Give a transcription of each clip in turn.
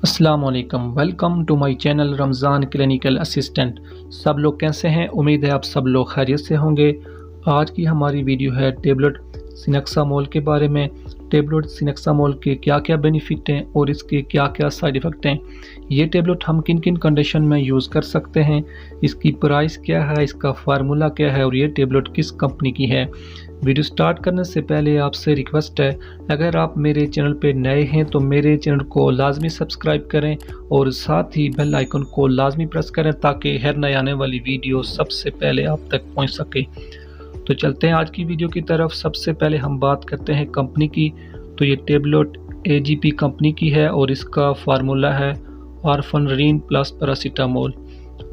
अस्सलाम वालेकुम, welcome to my channel Ramzan clinical assistant. सब लोग कैसे हैं? उम्मीद है आप सब लोग खैरियत से होंगे। आज की हमारी वीडियो है टेबलेट सिनेक्सामोल के बारे में। टेबलेट सिनेक्सामोल के क्या क्या बेनिफिट हैं और इसके क्या क्या साइड इफ़ेक्ट हैं। ये टेबलेट हम किन किन कंडीशन में यूज़ कर सकते हैं, इसकी प्राइस क्या है, इसका फार्मूला क्या है और ये टेबलेट किस कंपनी की है। वीडियो स्टार्ट करने से पहले आपसे रिक्वेस्ट है, अगर आप मेरे चैनल पे नए हैं तो मेरे चैनल को लाजमी सब्सक्राइब करें और साथ ही बेल आइकन को लाजमी प्रेस करें ताकि हर नई आने वाली वीडियो सबसे पहले आप तक पहुंच सके। तो चलते हैं आज की वीडियो की तरफ। सबसे पहले हम बात करते हैं कंपनी की। तो ये टेबलेट AGP कंपनी की है और इसका फार्मूला है वारफेरिन प्लस पैरासीटामोल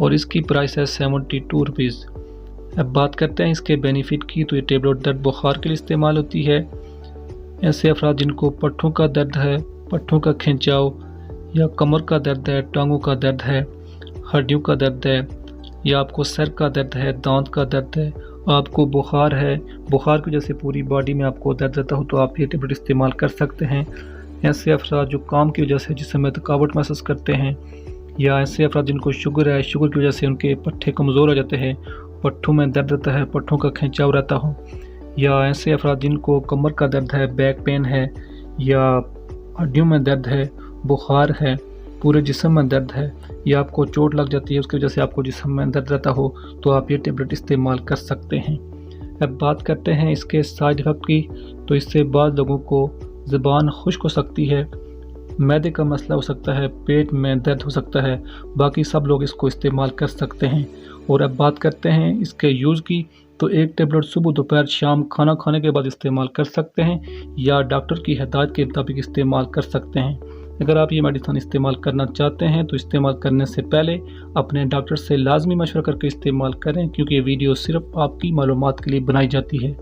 और इसकी प्राइस है 72 रुपीज़। अब बात करते हैं इसके बेनिफिट की। तो ये टेबलेट दर्द बुखार के लिए इस्तेमाल होती है। ऐसे अफराद जिनको पट्ठों का दर्द है, पट्ठों का खिंचाव या कमर का दर्द है, टांगों का दर्द है, हड्डियों का दर्द है या आपको सर का दर्द है, दांत का दर्द है, आपको बुखार है, बुखार की वजह से पूरी बॉडी में आपको दर्द रहता हो तो आप ये टेबलेट इस्तेमाल कर सकते हैं। ऐसे अफराद जो काम की वजह से जिसमें थकावट महसूस करते हैं या ऐसे अफराद जिनको शुगर है, शुगर की वजह से उनके पट्ठे कमज़ोर हो जाते हैं, पट्ठों में दर्द रहता है, पट्ठों का खिंचाव रहता हो, या ऐसे अफराद जिनको कमर का दर्द है, बैक पेन है या हड्डियों में दर्द है, बुखार है, पूरे जिस्म में दर्द है या आपको चोट लग जाती है उसकी वजह से आपको जिस्म में दर्द रहता हो तो आप ये टेबलेट इस्तेमाल कर सकते हैं। अब बात करते हैं इसके साइड इफ़ेक्ट की। तो इससे बाद लोगों को ज़ुबान खुश्क हो सकती है, मैदे का मसला हो सकता है, पेट में दर्द हो सकता है, बाकी सब लोग इसको इस्तेमाल कर सकते हैं। और अब बात करते हैं इसके यूज़ की। तो एक टेबलेट सुबह दोपहर शाम खाना खाने के बाद इस्तेमाल कर सकते हैं या डॉक्टर की हिदायत के मुताबिक इस्तेमाल कर सकते हैं। अगर आप ये मेडिसिन इस्तेमाल करना चाहते हैं तो इस्तेमाल करने से पहले अपने डॉक्टर से लाजमी मशवरा करके इस्तेमाल करें, क्योंकि ये वीडियो सिर्फ आपकी मालूमात के लिए बनाई जाती है।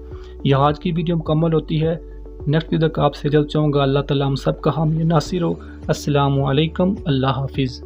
यह आज की वीडियो मुकम्मल होती है। नेक्स्ट वीडियो तक आपसे जल्द चाहूँगा। अल्लाह ताला हम सब का हामी नासिर हो। अस्सलामु अलैकुम, अल्लाह हाफिज़।